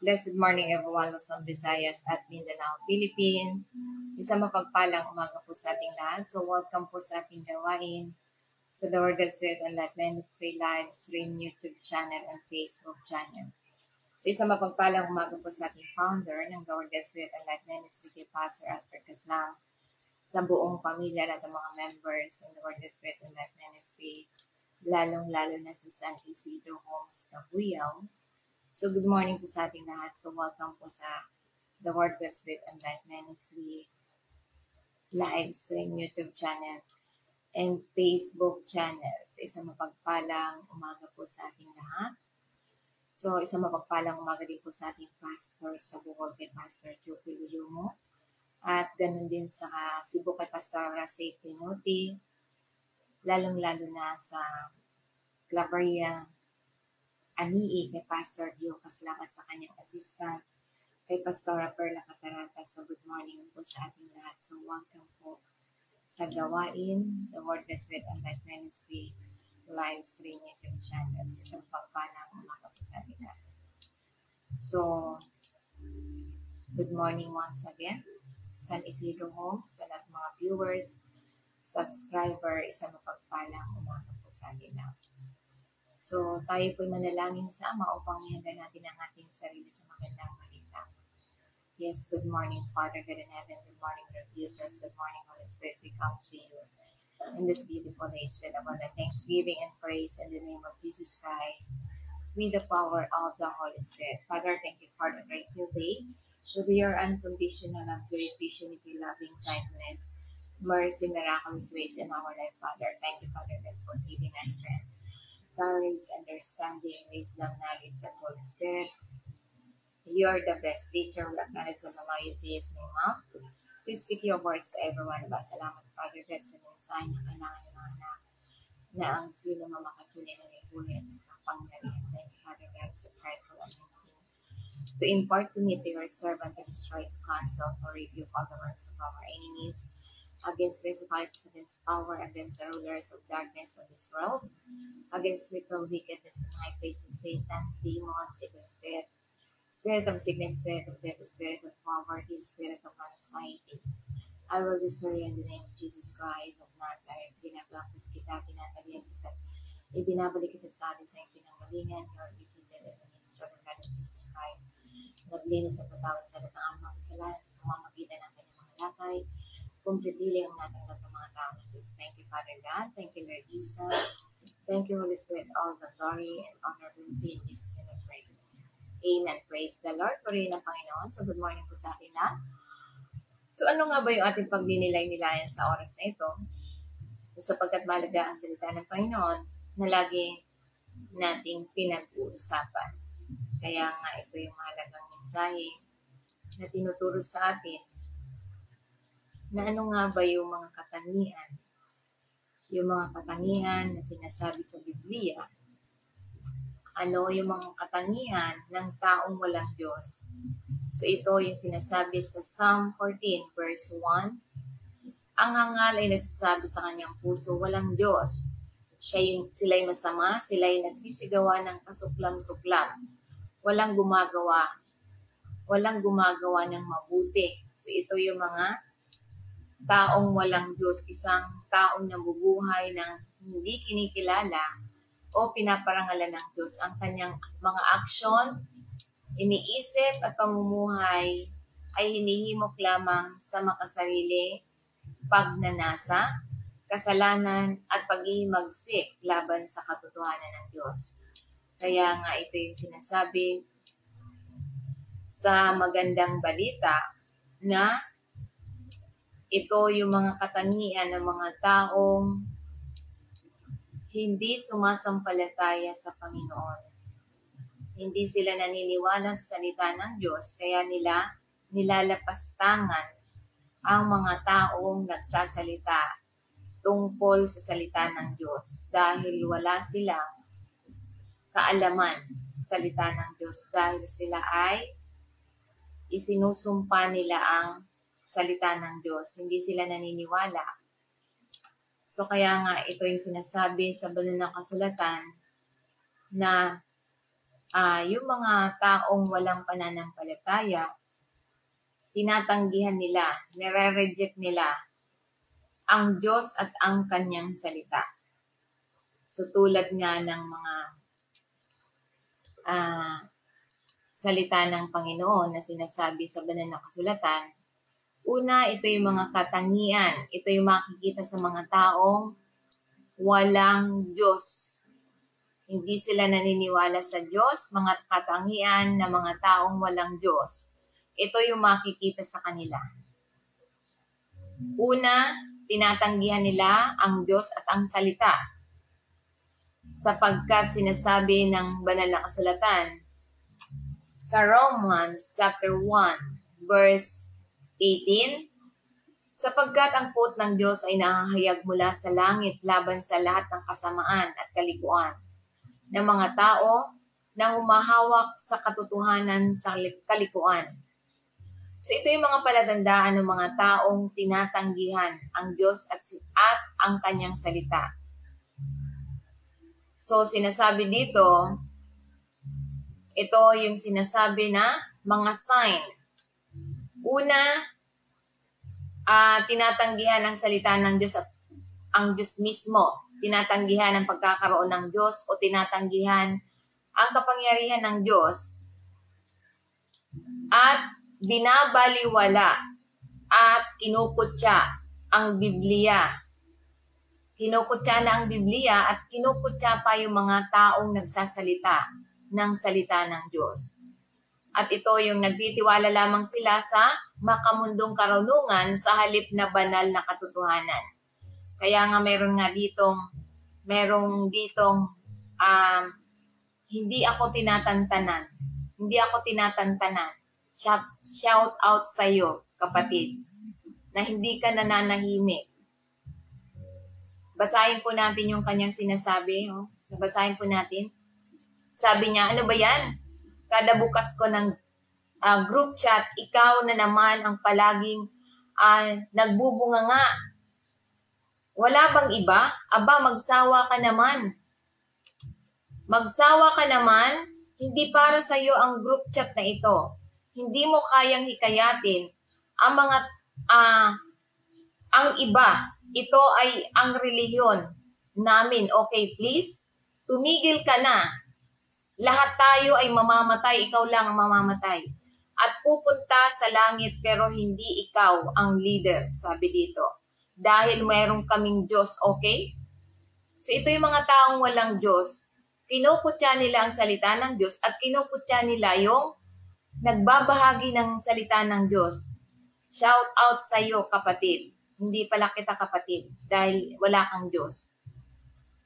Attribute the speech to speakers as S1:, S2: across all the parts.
S1: Blessed morning everyone, Luzon, Visayas at Mindanao, Philippines. Isang mapagpalang umaga po sa ating lahat. So welcome po sa ating gawain sa The Word God's Spirit and Life Ministry live stream YouTube channel and Facebook channel. So isang mapagpalang umaga po sa ating founder ng The Word God's Spirit and Life Ministry, kay Pastor Alfred Caslam, sa buong pamilya at ang mga members ng The Word God's Spirit and Life Ministry, lalong-lalo na sa San Isidro Homes, Cabuyao. So good morning po sa ating lahat. So welcome po sa The Word God's Spirit and Life Ministry live stream YouTube channel and Facebook channel. So isang mapagpalang umaga po sa ating lahat. So isang mapagpalang umaga din po sa ating pastor sa Bohol, kay Pastor Joey Uyumo. At ganun din sa Cebu kay Pastor Rasay Pinuti. Lalong-lalo na sa Claveria Anii kay Pastor Dio Caslam at sa kanyang assistant kay Pastora Perla Catarata. So good morning po sa ating lahat. So welcome po sa gawain The Word God's Spirit and Life Ministry live stream YouTube channel. So isang pagpalang umaga po sa ating lahat. So good morning once again sa San Isidro Homes, sa lahat mga viewers, subscriber, isang mapagpalang umaga po sa ating lahat. So, tayo po'y manalangin sa Ama upang ihanda natin ang ating sarili sa magandang balita. Yes, good morning, Father God in heaven. Good morning, Lord Jesus. Good morning, Holy Spirit. We come to you in this beautiful day with abundant thanksgiving and praise in the name of Jesus Christ, with the power of the Holy Spirit. Father, thank you for the grateful day, with your unconditional love, great visionity, loving kindness, mercy, miraculous ways in our life, Father. Thank you, Father God, for giving us strength, courage, understanding, wisdom, knowledge, and Holy Spirit. You are the best teacher. We acknowledge that the Lord is my mouth. Please speak your words to everyone of us. Salamat, Father God, sa mensahe na kailangan ng mga anak na ang sino mamakatuloy na may buhay at kapangyarihan. Thank you, Father God, sa prideful anointing to impart to me to your servant to destroy, to cancel, to rebuke all the works of our enemies, against principalities, against power, against the rulers of darkness of this world, against spiritual wickedness in high places, Satan, demons, evil spirit, spirit of sickness, spirit of death, spirit of poverty, spirit of anxiety. I will destroy in the name of Jesus Christ of Nazareth. Binabaptis kita, tinatalian kita, ibinabalik kita sa atin sa iyong pinanggalingan, your defeated in the ministry of the blood of Jesus Christ. Naglinis sa patawad sa lahat ng aming mga kasalanan sa pamamagitan ng kanyang mga lakay, kumpletili ang natanggap ng mga tao. Thank you, Father God. Thank you, Lord Jesus. Thank you, Holy Spirit. All the glory and honor we see in Jesus' name we pray. Amen. Praise the Lord. Purihin ang Panginoon. So, good morning po sa atin lahat. So, ano nga ba yung ating pagninilay-nilayan sa oras na ito? Sapagkat malaga ang salita ng Panginoon na lagi nating pinag-uusapan. Kaya nga ito yung mahalagang mensahe na tinuturo sa atin na ano nga ba yung mga katangian. Yung mga katangian na sinasabi sa Biblia. Ano yung mga katangian ng taong walang Diyos. So ito yung sinasabi sa Psalm 14 verse 1. Ang hangal ay nagsasabi sa kanyang puso, walang Diyos. Sila'y masama, sila'y nagsisigawan ng kasuklam-suklam. Walang gumagawa ng mabuti. So ito yung mga taong walang Diyos, isang taong nabubuhay ng hindi kinikilala o pinaparangalan ng Diyos. Ang kanyang mga aksyon, iniisip at pamumuhay ay hinihimok lamang sa makasarili, pagnanasa, kasalanan at paghihimagsik laban sa katotohanan ng Diyos. Kaya nga ito yung sinasabi sa magandang balita na ito yung mga katangian ng mga taong hindi sumasampalataya sa Panginoon. Hindi sila naniniwala sa salita ng Diyos, kaya nila nilalapastangan ang mga taong nagsasalita tungkol sa salita ng Diyos dahil wala silang kaalaman sa salita ng Diyos, dahil sila ay isinusumpa nila ang salita ng Diyos. Hindi sila naniniwala. So kaya nga ito yung sinasabi sa banal na kasulatan na yung mga taong walang pananampalataya, tinatanggihan nila, nire-reject nila ang Diyos at ang kanyang salita. So tulad nga ng mga salita ng Panginoon na sinasabi sa banal na kasulatan, una, ito yung mga katangian. Ito yung makikita sa mga taong walang Diyos. Hindi sila naniniwala sa Diyos, mga katangian na mga taong walang Diyos. Ito yung makikita sa kanila. Una, tinatanggihan nila ang Diyos at ang salita. Sapagkat sinasabi ng banal na kasulatan sa Romans chapter 1 verse 18, sapagkat ang puot ng Diyos ay nahahayag mula sa langit laban sa lahat ng kasamaan at kalikuan ng mga tao na humahawak sa katotohanan sa kalikuan. So ito yung mga palatandaan ng mga taong tinatanggihan ang Diyos at ang kanyang salita. So sinasabi dito, ito yung sinasabi na mga sign. Una, tinatanggihan ang salita ng Diyos at ang Diyos mismo. Tinatanggihan ang pagkakaroon ng Diyos o tinatanggihan ang kapangyarihan ng Diyos. At binabaliwala at kinukutya ang Biblia. Kinukutya na ang Biblia at kinukutya pa yung mga taong nagsasalita ng salita ng Diyos. At ito yung nagtitiwala lamang sila sa makamundong karunungan sa halip na banal na katotohanan. Kaya nga merong ditong hindi ako tinatantanan. Hindi ako tinatantanan. Shout out sa iyo, kapatid, na hindi ka nananahimik. Basahin po natin yung kanyang sinasabi. Basahin po natin. Sabi niya, ano ba yan? Kada bukas ko ng group chat, ikaw na naman ang palaging nagbubunganga. Wala bang iba? Aba, magsawa ka naman. Magsawa ka naman, hindi para sa iyo ang group chat na ito. Hindi mo kayang hikayatin ang mga ang iba. Ito ay ang relihiyon namin. Okay, please? Tumigil ka na. Lahat tayo ay mamamatay, ikaw lang ang mamamatay. At pupunta sa langit pero hindi ikaw ang leader, sabi dito. Dahil mayroong kaming Diyos, okay? So ito yung mga taong walang Diyos. Kinukutya nila ang salita ng Diyos at kinukutya nila yung nagbabahagi ng salita ng Diyos. Shout out sa iyo, kapatid. Hindi pala kita kapatid dahil wala kang Diyos.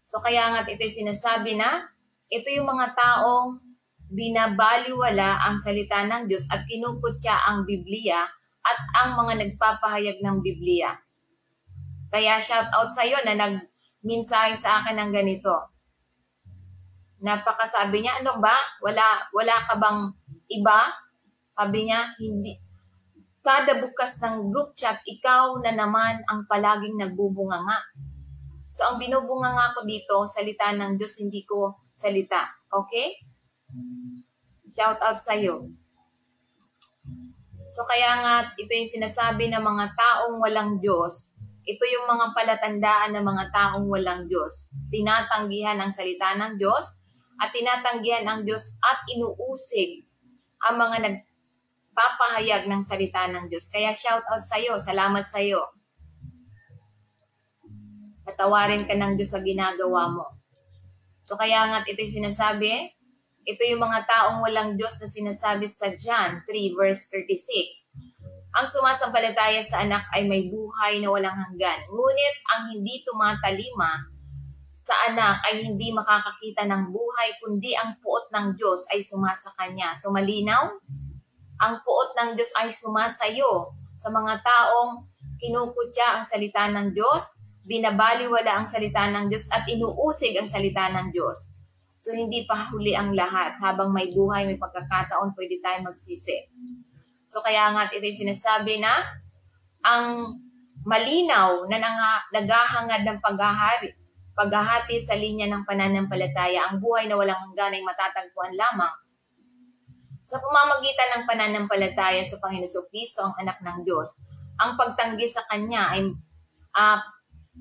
S1: So kaya nga ito yung sinasabi na ito yung mga taong binabaliwala ang salita ng Diyos at kinukutya ang Biblia at ang mga nagpapahayag ng Biblia. Kaya shout out sa iyo na nagmensahe sa akin ng ganito. Napakasabi niya, ano ba? Wala ka bang iba? Sabi niya, hindi. Kada bukas ng group chat, ikaw na naman ang palaging nagbubunganga. So ang binubunganga ko dito, salita ng Diyos, hindi ko salita. Okay? Shout out sa iyo. So kaya nga, ito yung sinasabi ng mga taong walang Diyos. Ito yung mga palatandaan ng mga taong walang Diyos. Tinatanggihan ang salita ng Diyos at tinatanggihan ang Diyos at inuusig ang mga nagpapahayag ng salita ng Diyos. Kaya shout out sa iyo. Salamat sa iyo. Patawarin ka ng Diyos sa ginagawa mo. So kaya nga ito yung sinasabi, ito yung mga taong walang Diyos na sinasabi sa John 3 verse 36. Ang sumasampalataya sa anak ay may buhay na walang hanggan. Ngunit ang hindi tumatalima sa anak ay hindi makakakita ng buhay, kundi ang puot ng Diyos ay sumasa kanya. So malinaw, ang puot ng Diyos ay sumasayo sa mga taong kinukutya ang salita ng Diyos, binabaliwala ang salita ng Diyos at inuusig ang salita ng Diyos. So hindi pa huli ang lahat. Habang may buhay, may pagkakataon, pwede tayo magsisi. So kaya nga ito yung sinasabi na ang malinaw na naghahangad ng paghahati sa linya ng pananampalataya, ang buhay na walang hanggan ay matatagpuan lamang Sa pamamagitan ng pananampalataya sa Panginoon Kristo, ang anak ng Diyos, ang pagtanggi sa Kanya ay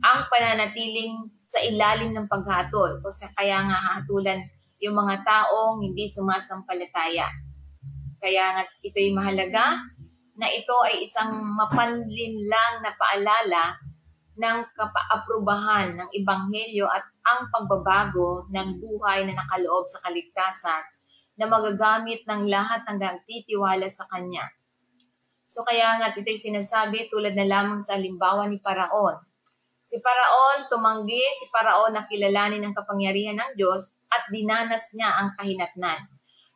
S1: ang pananatiling sa ilalim ng paghatol. Kasi kaya nga hahatulan yung mga taong hindi sumasampalataya. Kaya nga ito'y mahalaga na ito ay isang mapanlinlang na paalala ng kapaaprubahan ng Ebanghelyo at ang pagbabago ng buhay na nakaloob sa kaligtasan na magagamit ng lahat ng nagtitiwala sa Kanya. So kaya nga ito'y sinasabi tulad na lamang sa halimbawa ni Paraon. Si Paraon, tumanggi si Paraon na kilalanin ang kapangyarihan ng Diyos at dinanas niya ang kahinatnan.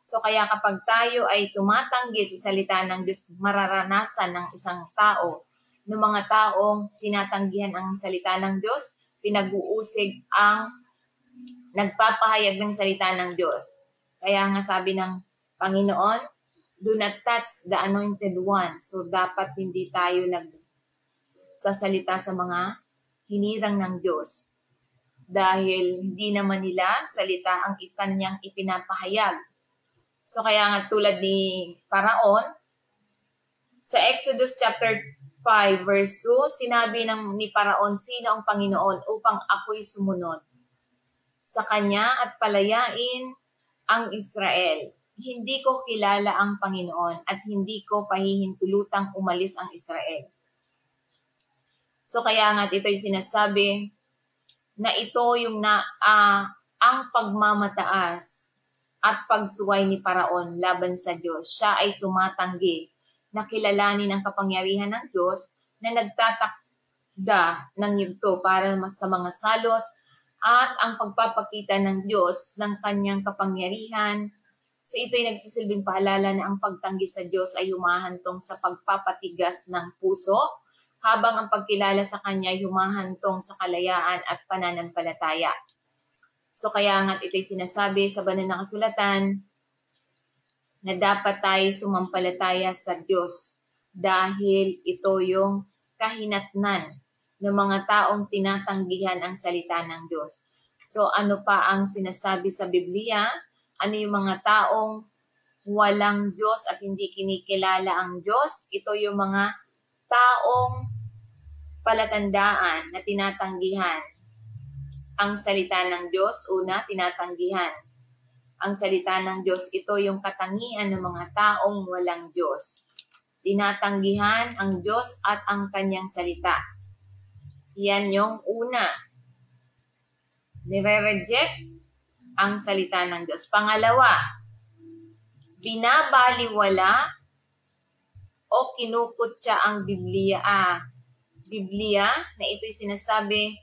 S1: So kaya kapag tayo ay tumatanggi sa salita ng Diyos, mararanasan ng isang tao, ng mga taong tinatanggihan ang salita ng Diyos, pinag-uusig ang nagpapahayag ng salita ng Diyos. Kaya nga sabi ng Panginoon, do not touch the anointed one. So dapat hindi tayo nagsasalita sa mga hinirang ng Diyos. Dahil hindi naman nila salita ang kanyang ipinapahayag. So kaya nga tulad ni Paraon, sa Exodus chapter 5 verse 2, sinabi ni Paraon, sino ang Panginoon upang ako'y sumunod sa Kanya at palayain ang Israel. Hindi ko kilala ang Panginoon at hindi ko pahihintulutang umalis ang Israel. So kaya nga ito'y sinasabi na ito yung ang pagmamataas at pagsuway ni Paraon laban sa Diyos. Siya ay tumatanggi na kilalanin ang kapangyarihan ng Diyos na nagtatakda ng yugto para sa mga salot at ang pagpapakita ng Diyos ng kanyang kapangyarihan. So ito'y nagsisilbing paalala na ang pagtanggi sa Diyos ay humahantong sa pagpapatigas ng puso, habang ang pagkilala sa Kanya ay humahantong sa kalayaan at pananampalataya. So kaya nga't ito'y sinasabi sa banal na kasulatan na dapat tayo sumampalataya sa Diyos dahil ito yung kahinatnan ng mga taong tinatanggihan ang salita ng Diyos. So ano pa ang sinasabi sa Biblia? Ano yung mga taong walang Diyos at hindi kinikilala ang Diyos? Ito yung mga taong palatandaan na tinatanggihan ang salita ng Diyos. Una, tinatanggihan ang salita ng Diyos. Ito yung katangian ng mga taong walang Diyos. Tinatanggihan ang Diyos at ang kanyang salita. Yan yung una. Nire-reject ang salita ng Diyos. Pangalawa, binabaliwala o kinukutya ang Biblia. Biblia na ito'y sinasabi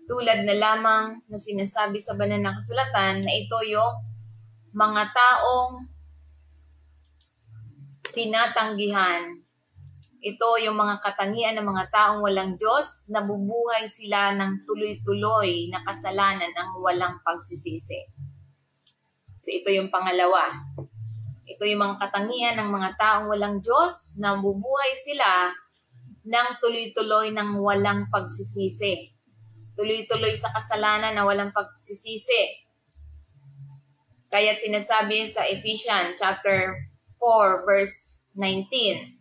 S1: tulad na lamang na sinasabi sa banal na kasulatan na ito yung mga taong tinatanggihan. Ito yung mga katangian ng mga taong walang Diyos, nabubuhay sila ng tuloy-tuloy na kasalanan ng walang pagsisisi. So ito yung pangalawa. Ito yung mga katangian ng mga taong walang Diyos, nabubuhay sila ng tuloy-tuloy ng walang pagsisisi. Tuloy-tuloy sa kasalanan na walang pagsisisi. Kaya sinasabi sa Ephesians chapter 4 verse 19,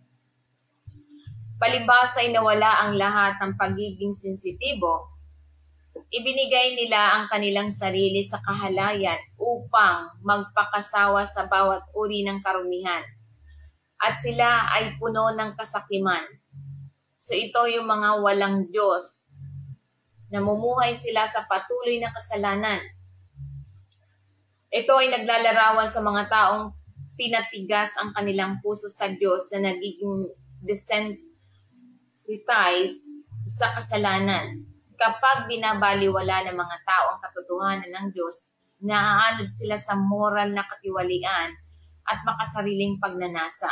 S1: palibhas ay nawala ang lahat ng pagiging sensitibo. Ibinigay nila ang kanilang sarili sa kahalayan upang magpakasawa sa bawat uri ng karumihan. At sila ay puno ng kasakiman. So ito yung mga walang Diyos. Namumuhay sila sa patuloy na kasalanan. Ito ay naglalarawan sa mga taong pinatigas ang kanilang puso sa Diyos na nagiging desensitized sa kasalanan. Kapag binabaliwala ng mga tao ang katotohanan ng Diyos, naaanod sila sa moral na katiwalian at makasariling pagnanasa.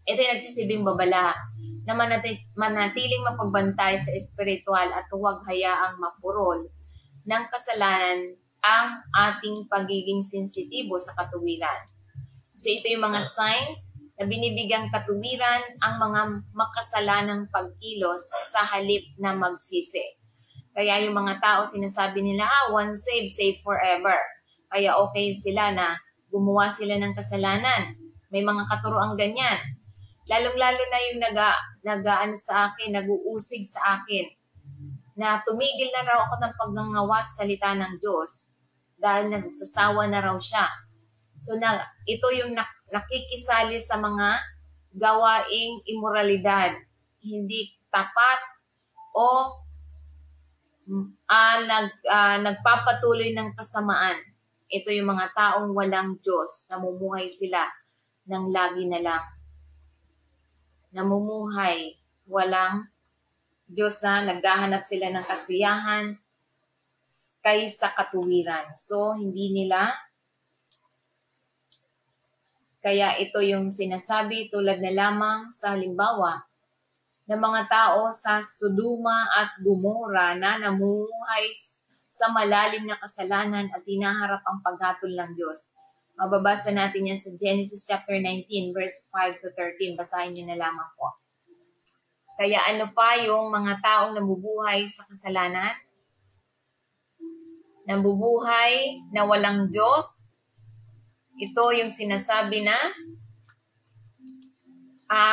S1: Ito ay nagsisibing babala na manatiling mapagbantay sa espiritual at huwag hayaang mapurol ng kasalanan ang ating pagiging sensitibo sa katuwiran. So ito yung mga signs na binibigyang katuwiran ang mga makasalanang pagkilos sa halip na magsisi. Kaya yung mga tao sinasabi nila, once saved, saved forever. Kaya okay sila na gumawa sila ng kasalanan. May mga katuroang ganyan. Lalong-lalo na yung nag-aano sa akin, nag-uusig sa akin, na tumigil na raw ako ng pagngangawas sa salita ng Diyos dahil nasasawa na raw siya. So, ito yung nakikisali sa mga gawaing imoralidad, hindi tapat o nagpapatuloy ng kasamaan. Ito yung mga taong walang Diyos, namumuhay sila ng lagi na lang. Namumuhay, walang Diyos na naghahanap sila ng kasiyahan kaysa katuwiran. So, hindi nila. Kaya ito yung sinasabi tulad na lamang sa halimbawa ng mga tao sa Sodoma at Gomora na namumuhay sa malalim na kasalanan at hinaharap ang paghatol ng Diyos. Mababasa natin yan sa Genesis chapter 19 verse 5 to 13. Basahin niyo na lamang po. Kaya ano pa yung mga taong nabubuhay sa kasalanan? Nabubuhay na walang Diyos. Ito yung sinasabi na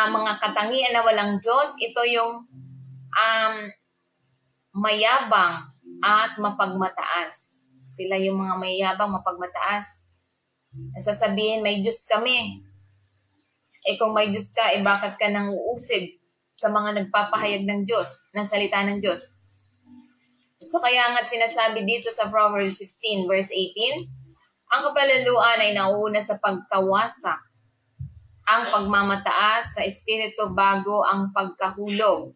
S1: mga katangian na walang Diyos. Ito yung mayabang at mapagmataas. Sila yung mga mayabang, mapagmataas. Nasasabihin, may Diyos kami. Kung may Diyos ka, bakit ka nang uusig sa mga nagpapahayag ng Diyos, ng salita ng Diyos? So kaya nga sinasabi dito sa Proverbs 16 verse 18, ang kapalaluan ay nauuna sa pagkawasak, ang pagmamataas sa espiritu bago ang pagkahulog.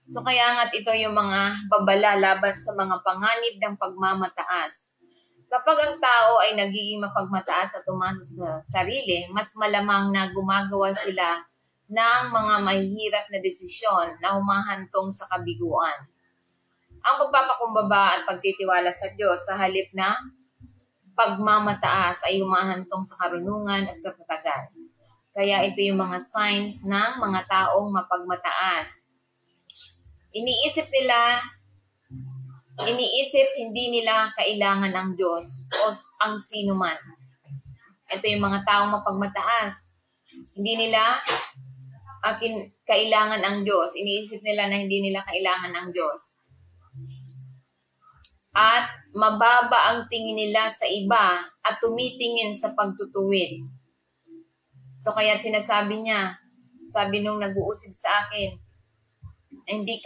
S1: So kaya nga ito yung mga babala laban sa mga panganib ng pagmamataas. Kapag ang tao ay nagiging mapagmataas at umasa sa sarili, mas malamang na gumagawa sila ng mga mahihirap na desisyon na humahantong sa kabiguan. Ang pagpapakumbaba at pagtitiwala sa Diyos sa halip na pagmamataas ay humahantong sa karunungan at katatagan. Kaya ito yung mga signs ng mga taong mapagmataas. Iniisip hindi nila kailangan ang Diyos o ang sino man. Ito yung mga taong mapagmataas. Hindi nila kailangan ang Diyos. Iniisip nila na hindi nila kailangan ang Diyos. At mababa ang tingin nila sa iba at tumitingin sa pagtutuwid. So kaya sinasabi niya, sabi nung nag-uusig sa akin, hindi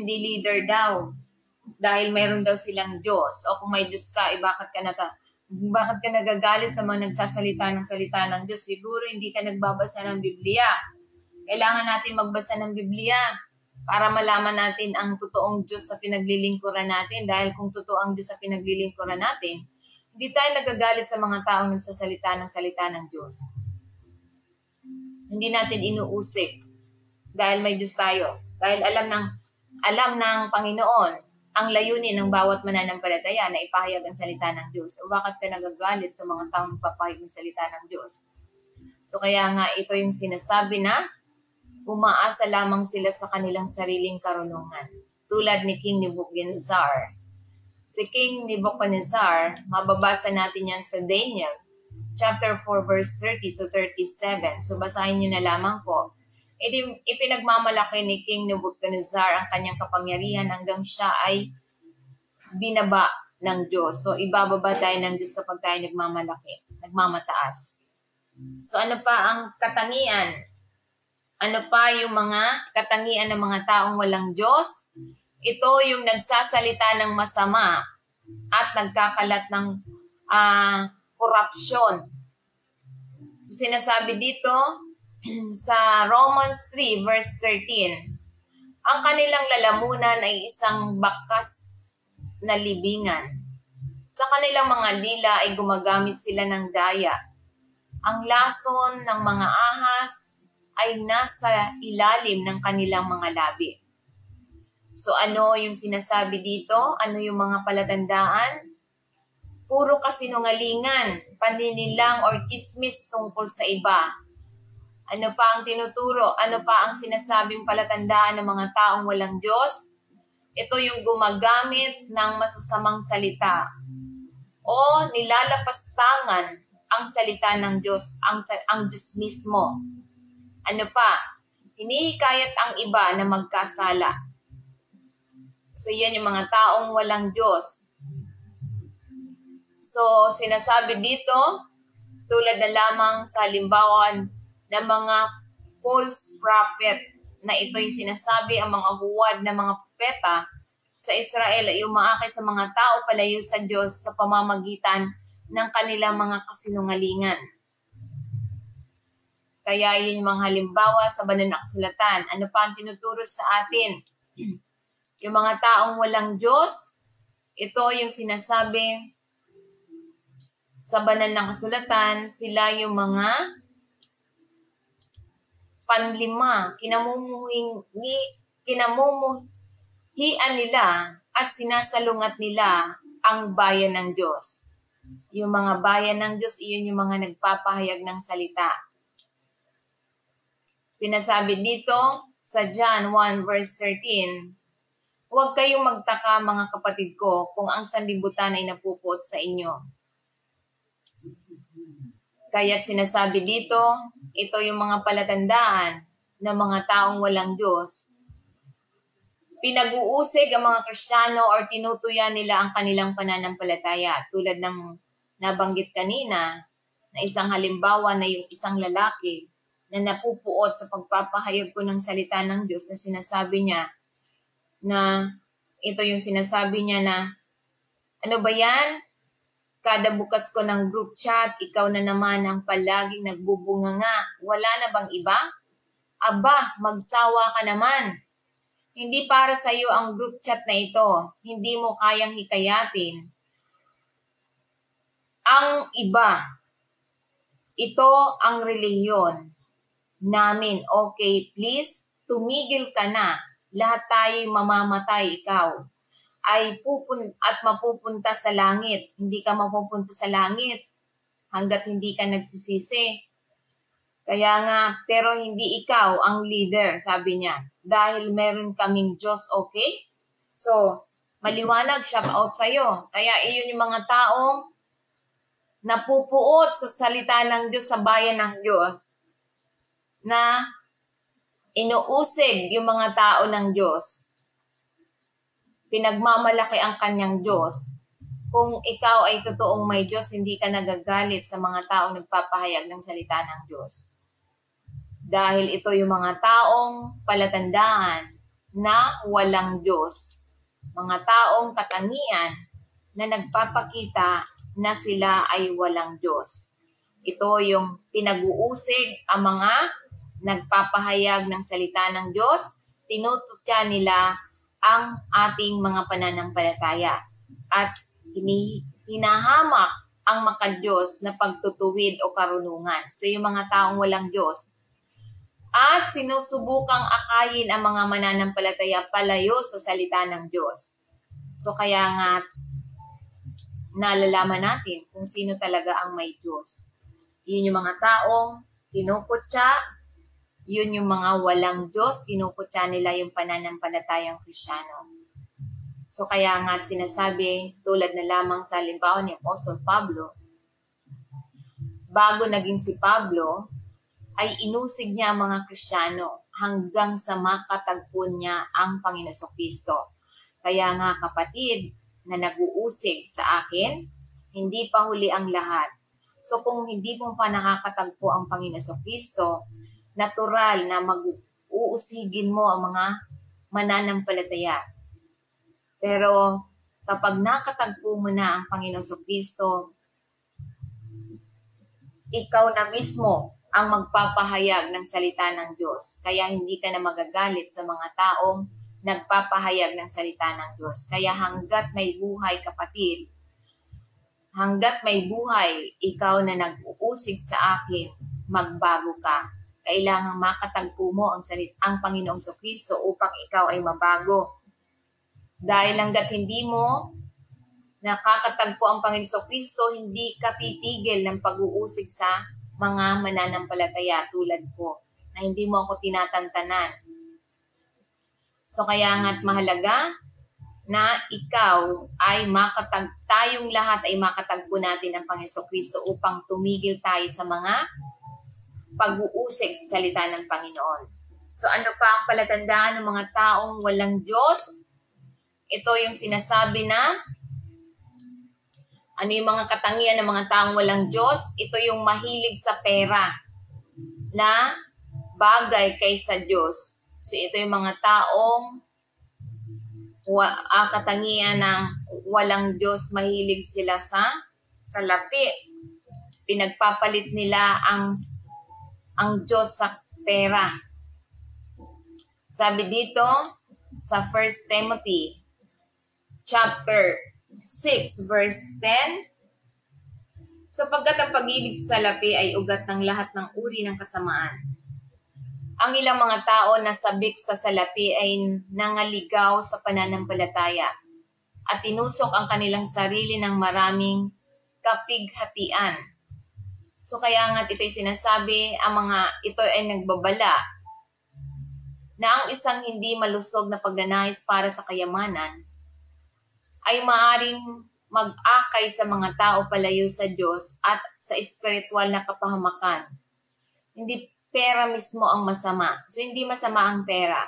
S1: leader daw. Dahil mayroon daw silang Diyos. O kung may Diyos ka, bakit ka nagagalit sa mga nagsasalita ng salita ng Diyos? Siguro hindi ka nagbabasa ng Biblia. Kailangan natin magbasa ng Biblia para malaman natin ang totoong Diyos sa pinaglilingkuran natin. Dahil kung totoo ang Diyos sa pinaglilingkuran natin, hindi tayo nagagalit sa mga taong nagsasalita ng salita ng Diyos. Hindi natin inuusik dahil may Diyos tayo. Dahil alam ng Panginoon ang layunin ng bawat mananampalataya na ipahayag ang salita ng Diyos. O bakit ka nagagalit sa mga taong ipapahayag ng salita ng Diyos? So kaya nga ito yung sinasabi na umaasa lamang sila sa kanilang sariling karunungan. Tulad ni King Nebuchadnezzar. Si King Nebuchadnezzar, mababasa natin yan sa Daniel chapter 4 verse 30 to 37. So basahin nyo na lamang po. Ipinagmamalaki ni King Nebuchadnezzar ang kanyang kapangyarihan hanggang siya ay binaba ng Diyos. So, ibababa tayo ng Diyos kapag tayo nagmamataas. So, ano pa ang katangian? Ano pa yung mga katangian ng mga taong walang Diyos? Ito yung nagsasalita ng masama at nagkakalat ng korupsyon. So, sinasabi dito, sa Romans 3 verse 13, ang kanilang lalamunan ay isang bakas na libingan. Sa kanilang mga dila ay gumagamit sila ng daya. Ang lason ng mga ahas ay nasa ilalim ng kanilang mga labi. So ano yung sinasabi dito? Ano yung mga palatandaan? Puro kasinungalingan, paninilang or kismis tungkol sa iba. Ano pa ang tinuturo? Ano pa ang sinasabing palatandaan ng mga taong walang Diyos? Ito yung gumagamit ng masasamang salita o nilalapastangan ang salita ng Diyos, ang Diyos mismo. Ano pa? Hinihikayat ang iba na magkasala. So, yan yung mga taong walang Diyos. So, sinasabi dito, tulad na lamang sa halimbawa ng mga false prophet, na ito yung sinasabi ang mga huwad na mga propeta sa Israel ay umaakay sa mga tao palayo sa Diyos sa pamamagitan ng kanilang mga kasinungalingan. Kaya yun yung mga halimbawa sa banal na kasulatan. Ano pa ang tinuturo sa atin? Yung mga taong walang Diyos, ito yung sinasabi sa banal na kasulatan, sila yung mga panlima, kinamumuhian nila at sinasalungat nila ang bayan ng Diyos. Yung mga bayan ng Diyos, iyon yung mga nagpapahayag ng salita. Sinasabi dito sa John 1 verse 13, huwag kayong magtaka mga kapatid ko kung ang sanlibutan ay napupuot sa inyo. Kaya't sinasabi dito, ito yung mga palatandaan ng mga taong walang Diyos. Pinag-uusig ang mga Kristiyano or tinutuyan nila ang kanilang pananampalataya. Tulad ng nabanggit kanina na isang halimbawa na yung isang lalaki na napupuot sa pagpapahayag ko ng salita ng Diyos na sinasabi niya na ito yung sinasabi niya na ano ba yan? Kada bukas ko ng group chat, ikaw na naman ang palaging nagbubunganga. Wala na bang iba? Aba, magsawa ka naman. Hindi para sa iyo ang group chat na ito. Hindi mo kayang hikayatin ang iba. Ito ang relihiyon namin. Okay, please, tumigil ka na. Lahat tayo'y mamamatay, ikaw ay mapupunta sa langit. Hindi ka mapupunta sa langit hanggat hindi ka nagsisisi. Kaya nga, pero hindi ikaw ang leader, sabi niya. Dahil meron kaming Diyos, okay? So, maliwanag, shout out sa'yo. Kaya iyon yung mga taong napupuot sa salita ng Diyos sa bayan ng Diyos na inuusig yung mga tao ng Diyos. Pinagmamalaki ang kanyang Diyos. Kung ikaw ay totoong may Diyos, hindi ka nagagalit sa mga taong nagpapahayag ng salita ng Diyos. Dahil ito yung mga taong palatandaan na walang Diyos. Mga taong katangian na nagpapakita na sila ay walang Diyos. Ito yung pinag-uusig ang mga nagpapahayag ng salita ng Diyos. Tinututya nila ang ating mga pananampalataya at hinahamak ang makadiyos na pagtutuwid o karunungan. So yung mga taong walang Diyos. At sinusubukang akayin ang mga mananampalataya palayo sa salita ng Diyos. So kaya nga nalalaman natin kung sino talaga ang may Diyos. Yun yung mga taong kinukutya, yun yung mga walang Diyos, kinukutya nila yung pananampalatayang Kristiyano. So kaya nga sinasabi, tulad na lamang sa halimbawa ni Apostol Pablo, bago naging si Pablo, ay inusig niya ang mga Kristiyano hanggang sa makatagpo niya ang Panginoon Jesucristo. Kaya nga kapatid na nag-uusig sa akin, hindi pa huli ang lahat. So kung hindi mo pa nakakatagpo ang Panginoon Jesucristo, natural na mag-uusigin mo ang mga mananampalataya. Pero kapag nakatagpo mo na ang Panginoon Jesucristo, ikaw na mismo ang magpapahayag ng salita ng Diyos. Kaya hindi ka na magagalit sa mga taong nagpapahayag ng salita ng Diyos. Kaya hanggat may buhay, kapatid, hanggat may buhay, ikaw na nag-uusig sa akin, magbago ka. Kailangang makatagpo mo ang Panginoong Jesucristo upang ikaw ay mabago. Dahil hanggat hindi mo nakakatagpo ang Panginoong Jesucristo, hindi ka titigil ng pag-uusig sa mga mananampalataya tulad ko, na hindi mo ako tinatantanan. So kaya nga't mahalaga na tayong lahat ay makatagpo natin ang Panginoon Kristo upang tumigil tayo sa mga pag-uusig sa salita ng Panginoon. So ano pa ang palatandaan ng mga taong walang Diyos? Ito yung sinasabi na ano yung mga katangian ng mga taong walang Diyos? Ito yung mahilig sa pera na bagay kaysa Diyos. So ito yung mga taong katangian ng walang Diyos, mahilig sila sa lapi. Pinagpapalit nila ang Diyos sa pera. Sabi dito sa 1 Timothy chapter 6 verse 10, sapagkat ang pag-ibig sa salapi ay ugat ng lahat ng uri ng kasamaan. Ang ilang mga tao na sabik sa salapi ay nangaligaw sa pananampalataya at tinusok ang kanilang sarili ng maraming kapighatian. So kaya nga ito'y sinasabi, ito ay nagbabala na ang isang hindi malusog na pagnanais para sa kayamanan ay maaring mag-akay sa mga tao palayo sa Diyos at sa espiritual na kapahamakan. Hindi pera mismo ang masama. So, hindi masama ang pera,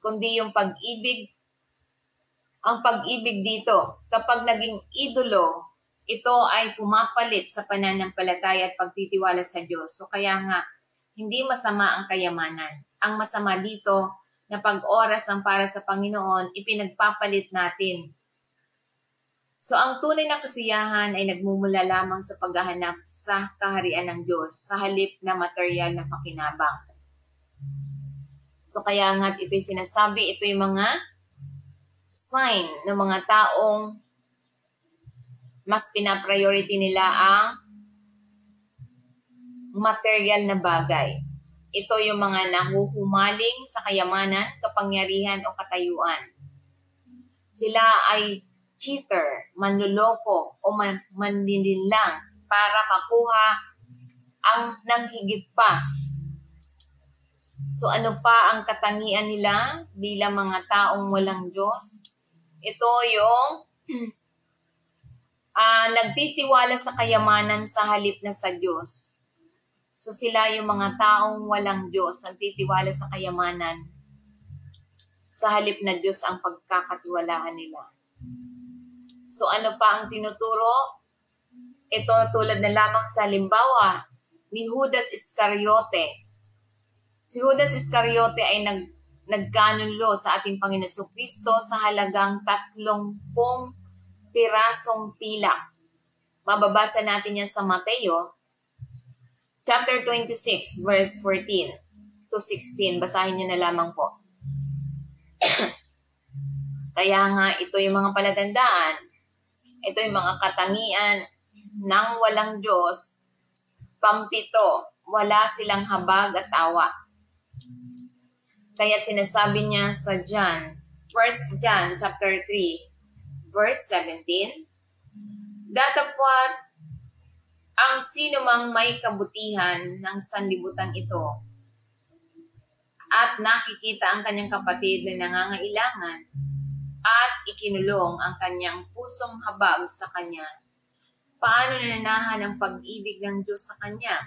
S1: kundi yung pag-ibig. Ang pag-ibig dito, kapag naging idolo, ito ay pumapalit sa pananampalataya at pagtitiwala sa Diyos. So, kaya nga, hindi masama ang kayamanan. Ang masama dito, na pag-oras ang para sa Panginoon, ipinagpapalit natin. So, ang tunay na kasiyahan ay nagmumula lamang sa paghahanap sa kaharian ng Diyos sa halip na material na pakinabang. So, kaya nga ito'y sinasabi, ito yung mga sign ng mga taong mas pinapriority nila ang material na bagay. Ito yung mga nahuhumaling sa kayamanan, kapangyarihan o katayuan. Sila ay cheater, manluloko o manlilinlang para makuha ang nanghigit pa. So ano pa ang katangian nila bilang mga taong walang Diyos? Ito yung nagtitiwala sa kayamanan sa halip na sa Diyos. So sila yung mga taong walang Diyos, nagtitiwala sa kayamanan sa halip na Diyos ang pagkakatiwalaan nila. So ano pa ang tinuturo? Ito tulad na lamang sa halimbawa ni Judas Iscariote. Si Judas Iscariote ay nagkanulo sa ating Panginoon Kristo sa halagang 30 pirasong pilak. Mababasa natin yan sa Mateo chapter 26 verse 14 to 16. Basahin niyo na lamang po. Kaya nga ito yung mga palatandaan. Ito yung mga katangian ng walang Diyos. Pampito, wala silang habag at tawa. Kaya sinasabi niya sa John, 1 John chapter 3, verse 17, datapwat ang sino mang may kabutihan ng sanlibutan ito at nakikita ang kanyang kapatid na nangangailangan at ikinulong ang kanyang pusong habag sa kanya, paano nananahan ang pag-ibig ng Diyos sa kanya?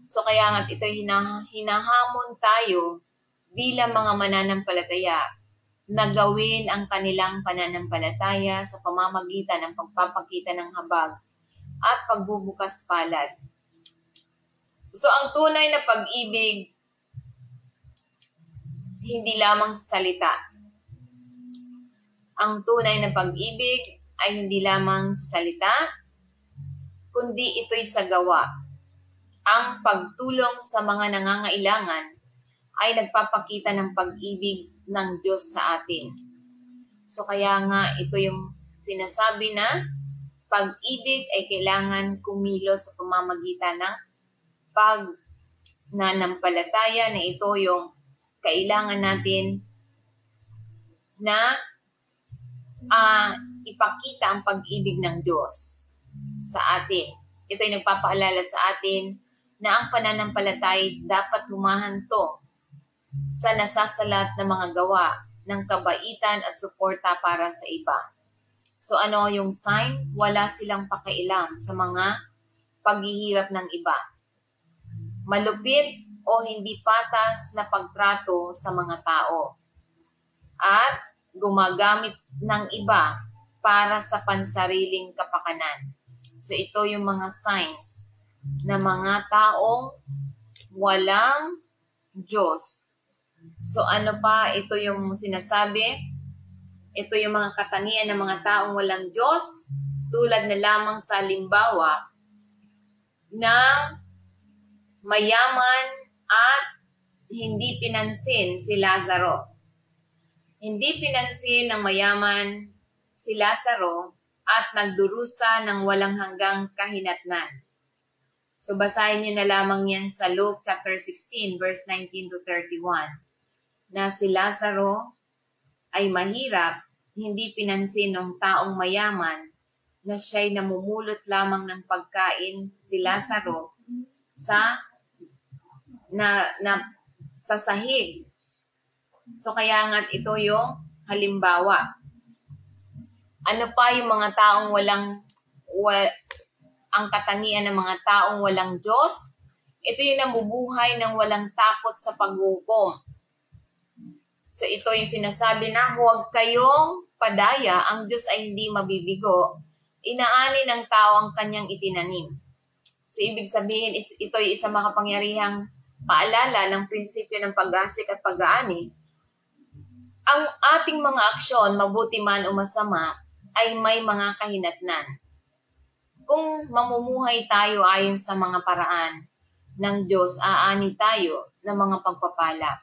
S1: So kaya nga ito'y hinahamon tayo bilang mga mananampalataya na gawin ang kanilang pananampalataya sa pamamagitan ng pagpapakita ng habag at pagbubukas palad. So ang tunay na pag-ibig, hindi lamang sa salita. Ang tunay na pag-ibig ay hindi lamang sa salita, kundi ito'y sa gawa. Ang pagtulong sa mga nangangailangan ay nagpapakita ng pag-ibig ng Diyos sa atin. So kaya nga ito yung sinasabi na pag-ibig ay kailangan kumilos sa pamamagitan ng pagnanampalataya, na ito yung kailangan natin na ipakita ang pag-ibig ng Diyos sa atin. Ito ay nagpapaalala sa atin na ang pananampalataya dapat humahantong sa nasasalat na mga gawa ng kabaitan at suporta para sa iba. So ano yung sign? Wala silang pakialam sa mga paghihirap ng iba. Malupit o hindi patas na pagtrato sa mga tao. At gumagamit ng iba para sa pansariling kapakanan. So ito yung mga signs na mga taong walang Diyos. So ano pa? Ito yung sinasabi. Ito yung mga katangian ng mga taong walang Diyos. Tulad na lamang sa halimbawa na mayaman at hindi pinansin si Lazaro. Hindi pinansin ng mayaman si Lazaro at nagdurusa ng walang hanggang kahinatnan. So basahin nyo na lamang yan sa Luke chapter 16 verse 19 to 31 na si Lazaro ay mahirap, hindi pinansin ng taong mayaman na siya'y namumulot lamang ng pagkain si Lazaro sa sahig. So kaya nga ito yung halimbawa. Ano pa yung mga taong ang katangian ng mga taong walang Diyos? Ito yung namubuhay ng walang takot sa paghukom. So ito yung sinasabi na huwag kayong padaya, ang Diyos ay hindi mabibigo. Inaani ng tao ang kanyang itinanim. So ibig sabihin, ito yung isang makapangyarihang paalala ng prinsipyo ng pag-asik at pag-aani. Ang ating mga aksyon, mabuti man o masama, ay may mga kahinatnan. Kung mamumuhay tayo ayon sa mga paraan ng Diyos, aani tayo ng mga pagpapala.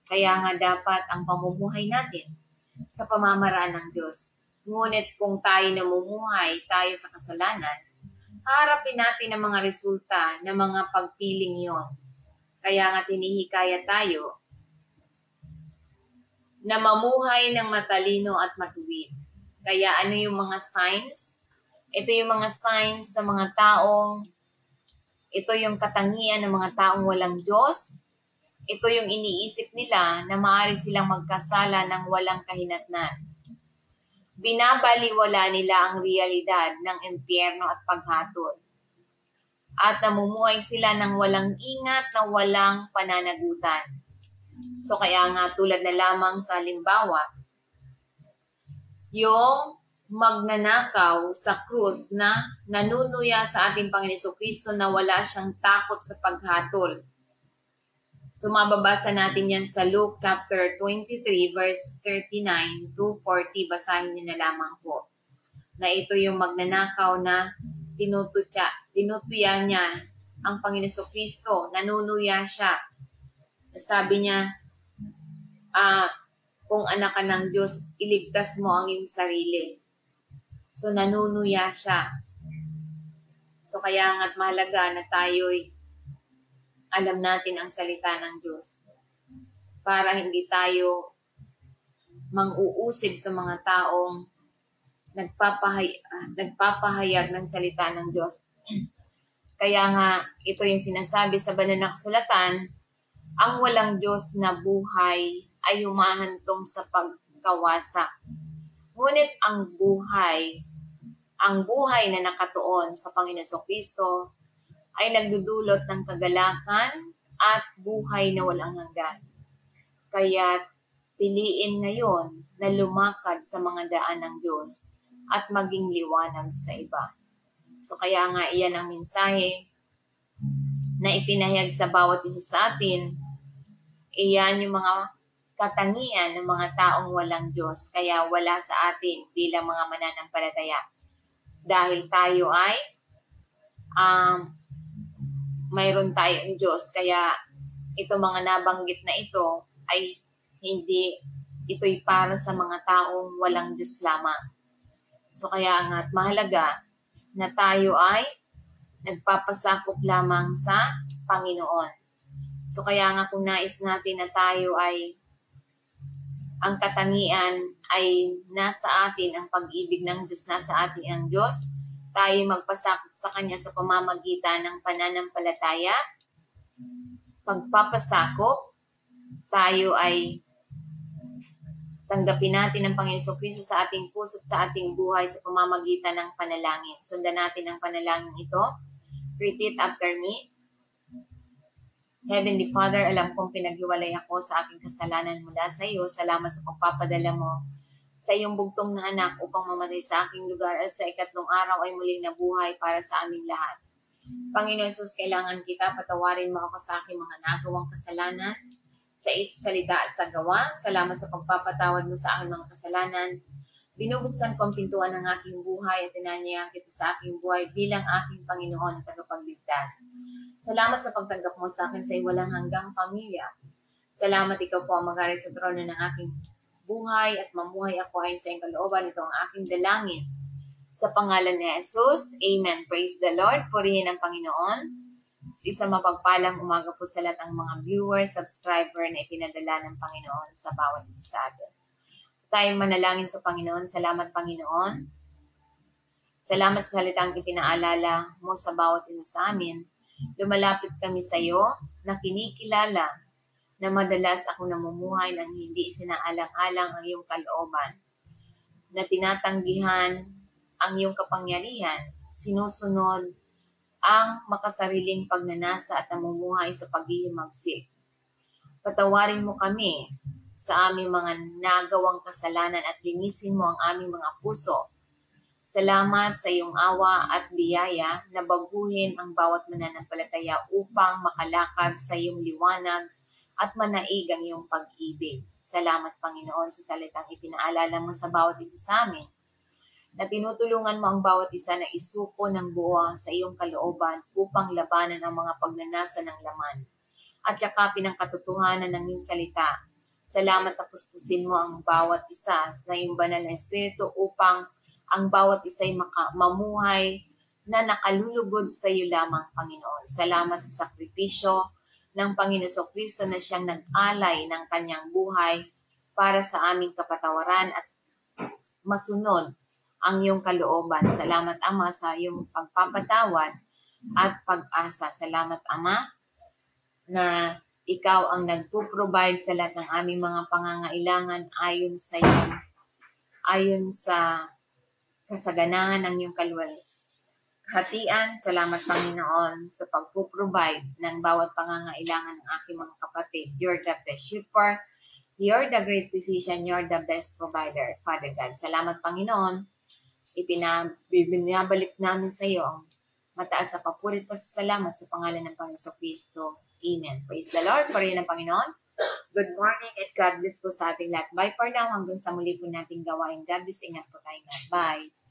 S1: Kaya nga dapat ang pamumuhay natin sa pamamaraan ng Diyos. Ngunit kung tayo namumuhay tayo sa kasalanan, harapin natin ang mga resulta ng mga pagpiling yon. Kaya nga tinihikaya tayo na mamuhay ng matalino at matuwid. Kaya ano yung mga signs? Ito yung mga signs ng mga taong, ito yung katangian ng mga taong walang Diyos. Ito yung iniisip nila na maaari silang magkasala ng walang kahinatnan. Binabaliwala nila ang realidad ng impyerno at paghatol. At namumuhay sila ng walang ingat na walang pananagutan. So kaya nga tulad na lamang sa halimbawa, yung magnanakaw sa krus na nanunuya sa ating Panginoon Jesucristo na wala siyang takot sa paghatol. So mababasa natin yan sa Luke chapter 23 verse 39 to 40. Basahin niyo na lamang po. Na ito yung magnanakaw na tinutuya niya ang Panginoon Jesucristo. Nanunuya siya. Sabi niya, kung anak ka ng Diyos, iligtas mo ang iyong sarili. So nanunuya siya. So kaya nga't mahalaga na tayo'y alam natin ang salita ng Diyos para hindi tayo mang-uusig sa mga taong nagpapahayag ng salita ng Diyos. Kaya nga, ito yung sinasabi sa banal na kasulatan, ang walang Diyos na buhay ay humahantong sa pagkawasak. Ngunit ang buhay na nakatuon sa Panginoon Jesucristo ay nagdudulot ng kagalakan at buhay na walang hanggan. Kaya piliin ngayon na lumakad sa mga daan ng Diyos at maging liwanag sa iba. So kaya nga iyan ang mensahe na ipinahayag sa bawat isa sa atin. Iyan yung mga katangian ng mga taong walang Diyos. Kaya wala sa atin bilang mga mananampalataya. Dahil tayo ay mayroon tayong Diyos. Kaya ito mga nabanggit na ito ay hindi, ito'y para sa mga taong walang Diyos lamang. So kaya nga't mahalaga na tayo ay nagpapasakop lamang sa Panginoon. So kaya nga kung nais natin na tayo ay ang katangian ay nasa atin, ang pag-ibig ng Diyos nasa atin ang Diyos, tayo magpasakop sa Kanya sa pamamagitan ng pananampalataya, pagpapasakop, tayo ay Tanggapin natin ang Panginoon Jesucristo sa ating puso at sa ating buhay sa pamamagitan ng panalangin. Sundan natin ang panalangin ito. Repeat after me. Heavenly Father, alam kong pinaghiwalay ako sa aking kasalanan mula sa iyo. Salamat sa pagpapadala mo sa iyong bugtong na anak upang mamatay sa aking lugar at sa ikatlong araw ay muling nabuhay para sa aming lahat. Panginoon Jesus, kailangan kita, patawarin mo ako sa aking mga nagawang kasalanan, sa salita at sa gawa. Salamat sa pagpapatawad mo sa aking mga kasalanan. Binubuksan ko ang pintuan ng aking buhay at tinanyayahan kita sa aking buhay bilang aking Panginoon at tagapagligtas. Salamat sa pagtanggap mo sa akin sa walang hanggang pamilya. Salamat ikaw po ang mag-ari sa trono ng aking buhay at mamuhay ako ay sa iyong kalooban. Ito ang aking dalangin. Sa pangalan ni Jesus, Amen. Praise the Lord. Purihin ang Panginoon. So, isang mapagpalang umaga po sa lahat ng mga viewers, subscriber na ipinadala ng Panginoon sa bawat isa sa atin. So, tayong manalangin sa Panginoon. Salamat, Panginoon. Salamat sa salitang ipinaalala mo sa bawat isa sa amin. Lumalapit kami sa iyo na kinikilala na madalas ako namumuhay nang hindi isinaalang-alang ang iyong kalooban, na tinatanggihan ang iyong kapangyarihan, sinusunod ang makasariling pagnanasa at namumuhay sa paghihimagsik. Patawarin mo kami sa aming mga nagawang kasalanan at linisin mo ang aming mga puso. Salamat sa iyong awa at biyaya na baguhin ang bawat mananampalataya upang makalakad sa iyong liwanag at manaig ang iyong pag-ibig. Salamat, Panginoon, sa salitang ipinaalala mo sa bawat isa sa amin, na tinutulungan mo ang bawat isa na isuko ng buo sa iyong kalooban upang labanan ang mga pagnanasa ng laman at yakapin ang katotohanan ng iyong salita. Salamat na puspusin mo ang bawat isa sa iyong banal na espiritu upang ang bawat isa ay mamuhay na nakalulugod sa iyo lamang, Panginoon. Salamat sa sakripisyo ng Panginoon Jesucristo na siyang nag-alay ng kanyang buhay para sa aming kapatawaran at masunod ang iyong kalooban. Salamat, Ama, sa iyong pagpapatawad at pag-asa. Salamat, Ama, na ikaw ang nagpo-provide sa lahat ng aming mga pangangailangan ayon sa iyong, ayon sa kasaganahan ng iyong kaluwalhatian. Salamat, Panginoon, sa pagpo-provide ng bawat pangangailangan ng aking mga kapatid. You're the best shipper. You're the great physician. You're the best provider, Father God. Salamat, Panginoon. Ibinabalik namin sa iyo ang mataas na papurit pa sa salamat sa pangalan ng Panginoon Kristo. Amen. Praise the Lord. Purihin ang Panginoon. Good morning and God bless po sa ating lahat. Bye for now. Hanggang sa muli po nating gawain. God bless. Ingat po tayo. Bye.